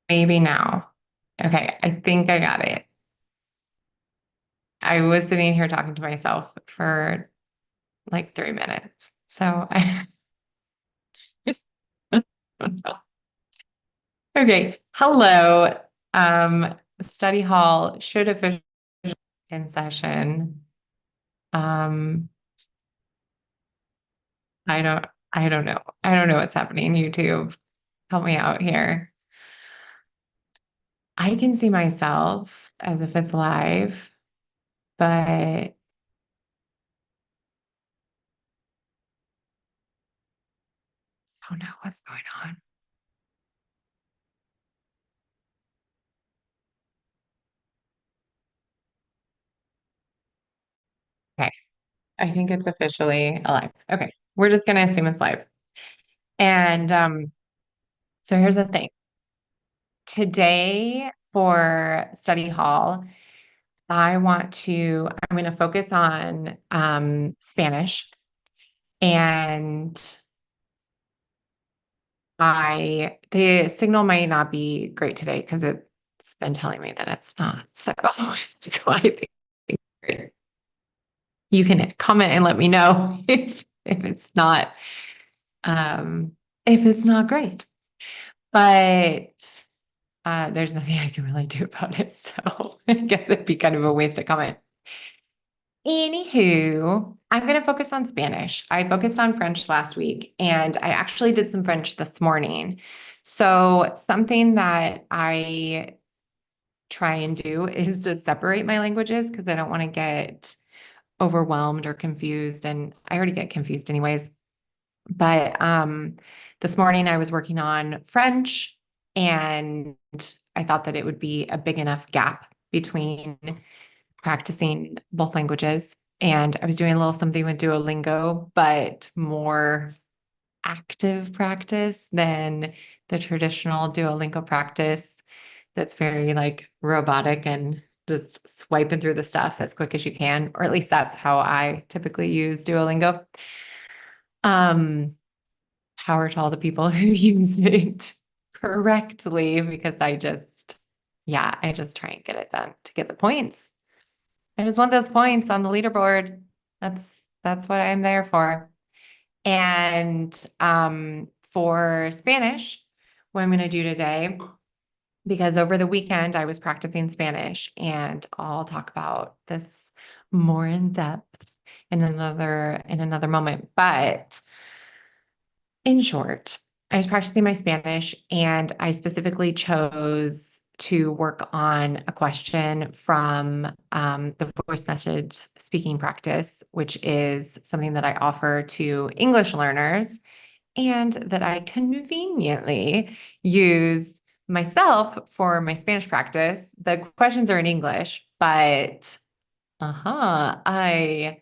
Maybe now. Okay, I think I got it. I was sitting here talking to myself for like 3 minutes. So I okay. Hello. Study hall should officially in session. Um, I don't I don't know. I don't know what's happening. YouTube, help me out here. I can see myself as if it's live, but I don't know what's going on. Okay. I think it's officially alive. Okay. We're just gonna assume it's live. And so here's the thing. Today for study hall, I'm going to focus on Spanish. And the signal might not be great today because it's been telling me that it's not. So, so I think you can comment and let me know um, if it's not great. But there's nothing I can really do about it. So I guess it'd be kind of a waste of comment. Anywho, I'm going to focus on Spanish. I focused on French last week and I actually did some French this morning. So, something that I try and do is to separate my languages because I don't want to get overwhelmed or confused. And I already get confused, anyways. But this morning I was working on French and I thought that it would be a big enough gap between practicing both languages. And I was doing a little something with Duolingo, but more active practice than the traditional Duolingo practice that's very like robotic and just swiping through the stuff as quick as you can, or at least that's how I typically use Duolingo. Um, Power to all the people who use it correctly because I just try and get it done to get the points. I just want those points on the leaderboard. That's what I'm there for. And for Spanish, what I'm going to do today, because over the weekend I was practicing Spanish, and I'll talk about this more in depth in another moment. But in short, I was practicing my Spanish and I specifically chose to work on a question from the voice message speaking practice, which is something that I offer to English learners and that I conveniently use myself for my Spanish practice. The questions are in English, but I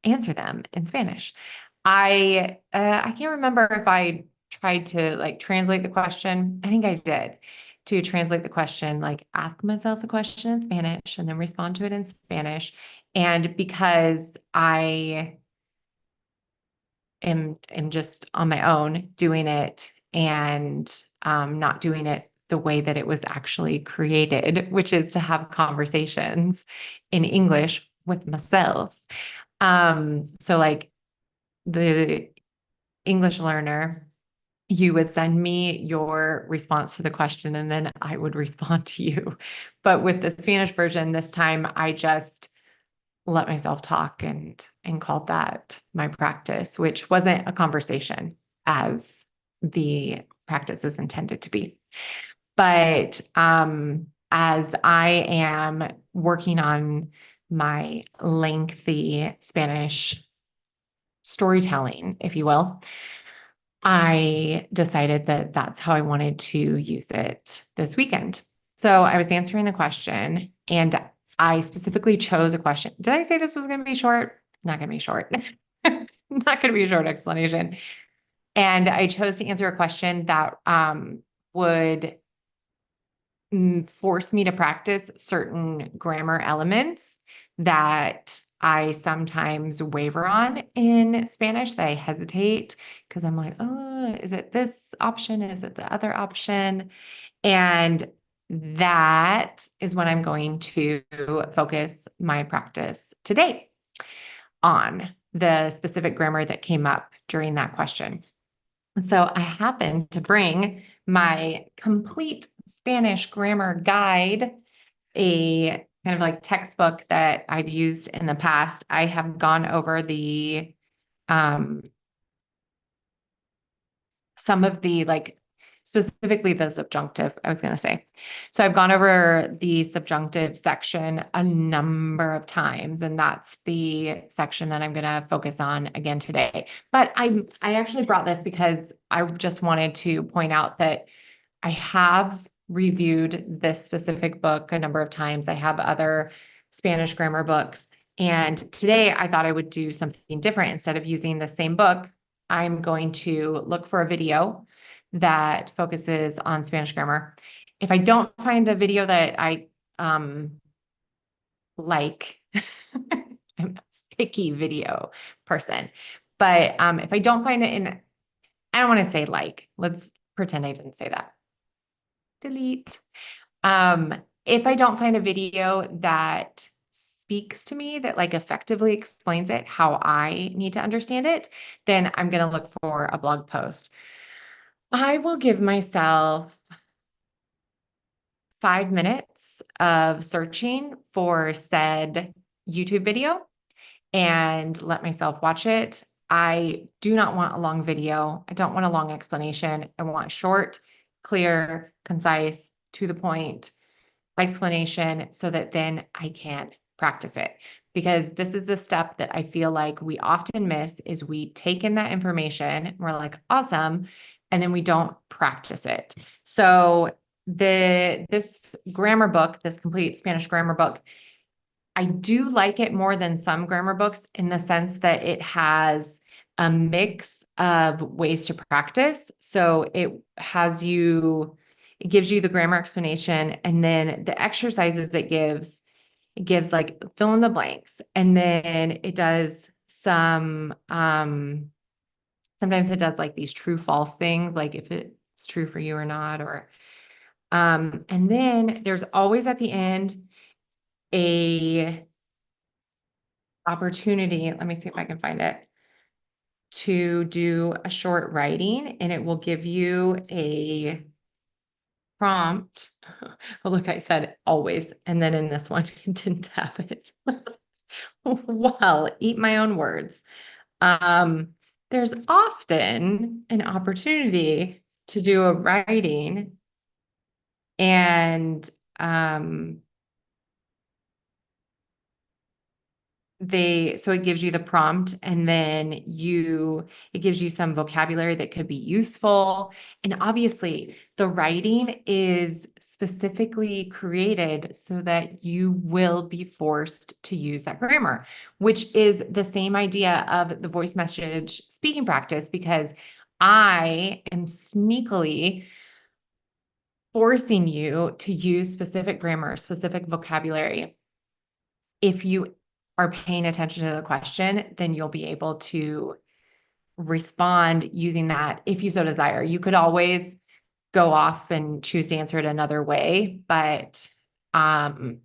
answer them in Spanish. I can't remember if I tried to like translate the question. I think I did to translate the question, like ask myself the question in Spanish and then respond to it in Spanish. And because I am just on my own doing it and not doing it the way that it was actually created, which is to have conversations in English with myself. So like the English learner, you would send me your response to the question and then I would respond to you. But with the Spanish version, this time I just let myself talk and called that my practice, which wasn't a conversation as the practice is intended to be. But as I am working on my lengthy Spanish storytelling, if you will, I decided that that's how I wanted to use it this weekend. So I was answering the question and I specifically chose a question. Did I say this was going to be short? Not going to be short. Not going to be a short explanation. And I chose to answer a question that would force me to practice certain grammar elements that I sometimes waver on in Spanish, that I hesitate because I'm like, oh, is it this option? Is it the other option? And that is what I'm going to focus my practice today on, the specific grammar that came up during that question. So I happened to bring my complete Spanish grammar guide, a kind of like textbook that I've used in the past. I have gone over some of the specifically the subjunctive, I was going to say. So I've gone over the subjunctive section a number of times, and that's the section that I'm going to focus on again today. But I actually brought this because I just wanted to point out that I have reviewed this specific book a number of times. I have other Spanish grammar books. And today I thought I would do something different. Instead of using the same book, I'm going to look for a video that focuses on Spanish grammar. If I don't find a video that I like, I'm a picky video person. But if I don't find it I don't want to say let's pretend I didn't say that. Delete. If I don't find a video that speaks to me, that effectively explains it how I need to understand it, then I'm going to look for a blog post. I will give myself 5 minutes of searching for said YouTube video and let myself watch it. I do not want a long video. I don't want a long explanation. I want short, clear, concise, to the point explanation so that then I can practice it. Because this is the step that I feel like we often miss, is we take in that information, we're like, awesome, and then we don't practice it. So this grammar book, this complete Spanish grammar book, I do like it more than some grammar books in the sense that it has a mix of ways to practice. So it gives you the grammar explanation, and then the exercises it gives like fill in the blanks. And then it does sometimes it does like these true false things, like if it's true for you or not, and then there's always at the end a opportunity. Let me see if I can find it, to do a short writing, and it will give you a prompt. Oh, look, I said always. And then in this one, it didn't have it. Well, eat my own words. There's often an opportunity to do a writing, and so it gives you the prompt, and then it gives you some vocabulary that could be useful. And obviously the writing is specifically created so that you will be forced to use that grammar, which is the same idea of the voice message speaking practice, because I am sneakily forcing you to use specific grammar, specific vocabulary. If you are paying attention to the question, then you'll be able to respond using that if you so desire. You could always go off and choose to answer it another way, but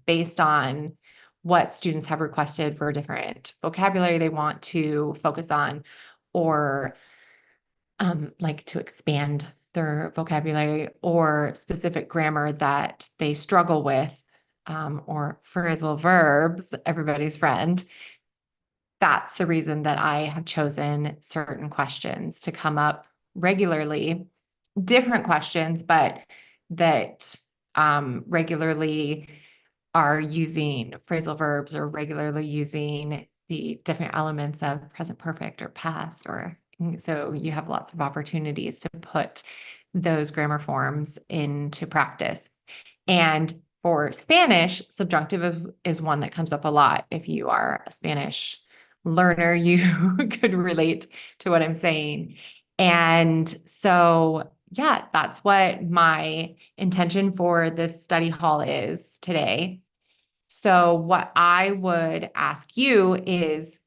based on what students have requested for different vocabulary they want to focus on, or like to expand their vocabulary, or specific grammar that they struggle with, or phrasal verbs, everybody's friend. That's the reason that I have chosen certain questions to come up regularly, different questions, but that regularly are using phrasal verbs, or regularly using the different elements of present perfect or past, so you have lots of opportunities to put those grammar forms into practice. And for Spanish, subjunctive is one that comes up a lot. If you are a Spanish learner, you could relate to what I'm saying. And so, yeah, that's what my intention for this study hall is today. So what I would ask you is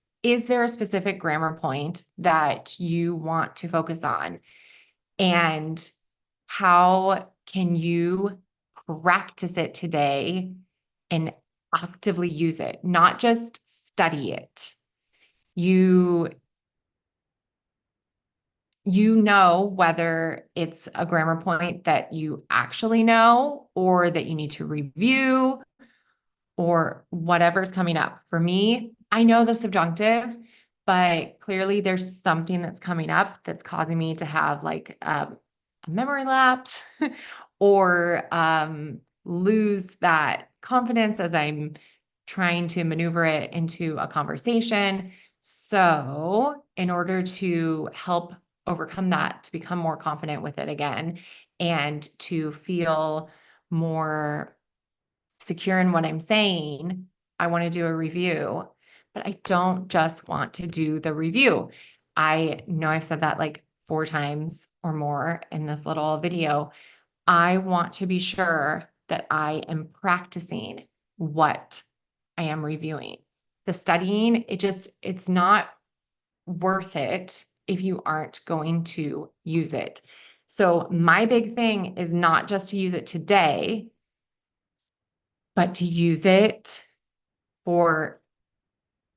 there a specific grammar point that you want to focus on? And how can you practice it today and actively use it, not just study it? You you know whether it's a grammar point that you actually know or that you need to review or whatever's coming up. For me, I know the subjunctive, but clearly there's something that's coming up that's causing me to have like a memory lapse or lose that confidence as I'm trying to maneuver it into a conversation. So, in order to help overcome that, to become more confident with it again, and to feel more secure in what I'm saying, I want to do a review, but I don't just want to do the review. I know I've said that like 4 times or more in this little video. I want to be sure that I am practicing what I am reviewing. The studying, it's not worth it if you aren't going to use it. So my big thing is not just to use it today, but to use it for,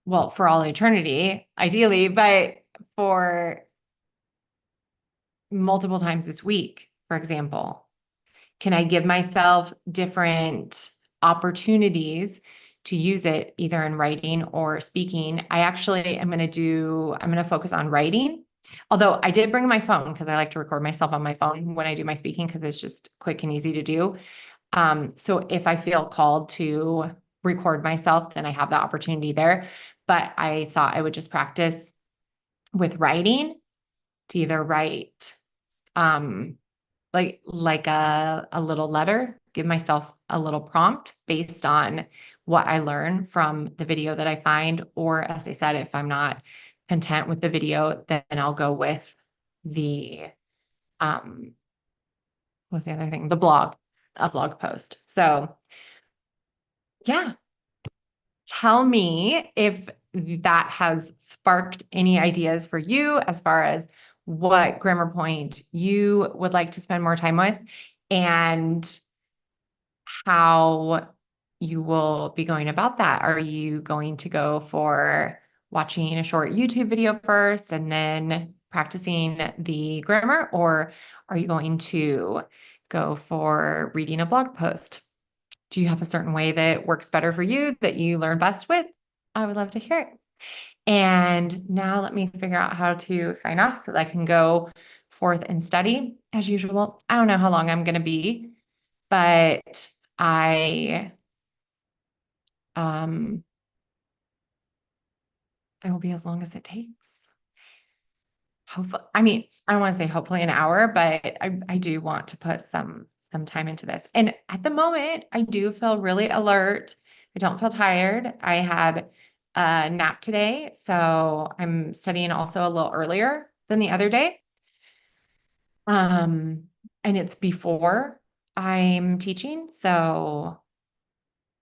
well, for all eternity, ideally, but for multiple times this week, for example. Can I give myself different opportunities to use it either in writing or speaking? I actually am I'm going to focus on writing. Although I did bring my phone because I like to record myself on my phone when I do my speaking because it's just quick and easy to do. So if I feel called to record myself, then I have the opportunity there. But I thought I would just practice with writing to either write like a little letter, give myself a little prompt based on what I learn from the video that I find. Or as I said, if I'm not content with the video, then I'll go with the um what's the other thing? A blog post. So yeah, tell me if that has sparked any ideas for you as far as what grammar point you would like to spend more time with and how you will be going about that. Are you going to go for watching a short YouTube video first and then practicing the grammar, or are you going to go for reading a blog post? Do you have a certain way that works better for you that you learn best with? I would love to hear it. And now let me figure out how to sign off so that I can go forth and study as usual. I don't know how long I'm going to be, but um it will be as long as it takes. Hopefully, I mean, I don't want to say hopefully an hour, but I do want to put some time into this. And at the moment, I do feel really alert. I don't feel tired. I had a nap today, so I'm studying also a little earlier than the other day. Um, and it's before I'm teaching, so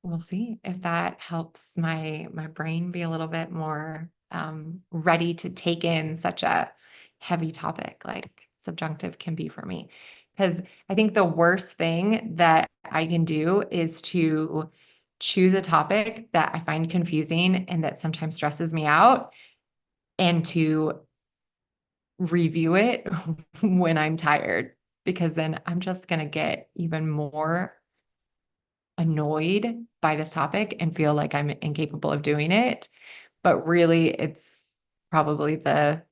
we'll see if that helps my brain be a little bit more ready to take in such a heavy topic like subjunctive can be for me. Because I think the worst thing that I can do is to choose a topic that I find confusing and that sometimes stresses me out and to review it when I'm tired, because then I'm just going to get even more annoyed by this topic and feel like I'm incapable of doing it. But really, it's probably the,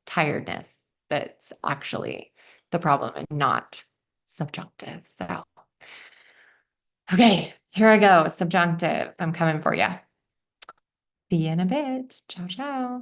tiredness that's actually the problem and not subjunctive. So, okay, here I go. Subjunctive. I'm coming for you. See you in a bit. Ciao, ciao.